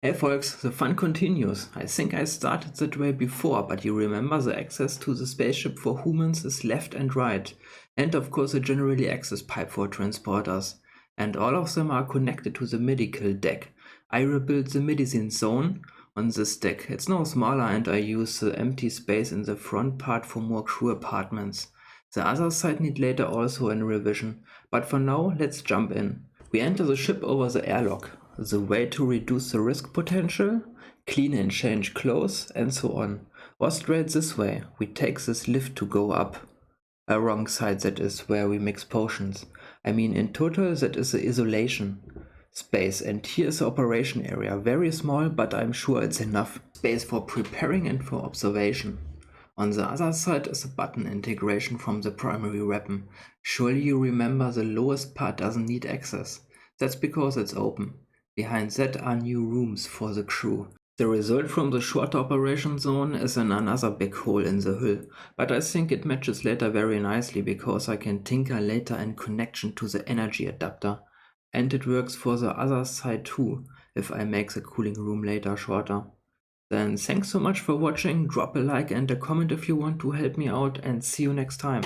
Hey folks, the fun continues. I think I started that way before, but you remember the access to the spaceship for humans is left and right. And of course a generally access pipe for transporters. And all of them are connected to the medical deck. I rebuilt the medicine zone on this deck. It's now smaller and I use the empty space in the front part for more crew apartments. The other side need later also an revision, but for now let's jump in. We enter the ship over the airlock. The way to reduce the risk potential, clean and change clothes, and so on. Or straight this way, we take this lift to go up. A wrong side, that is where we mix potions. I mean, in total that is the isolation space, and here is the operation area. Very small, but I'm sure it's enough space for preparing and for observation. On the other side is a button integration from the primary weapon. Surely you remember the lowest part doesn't need access. That's because it's open. Behind that are new rooms for the crew. The result from the short operation zone is another big hole in the hull, but I think it matches later very nicely because I can tinker later in connection to the energy adapter. And it works for the other side too, if I make the cooling room later shorter. Then thanks so much for watching, drop a like and a comment if you want to help me out, and see you next time.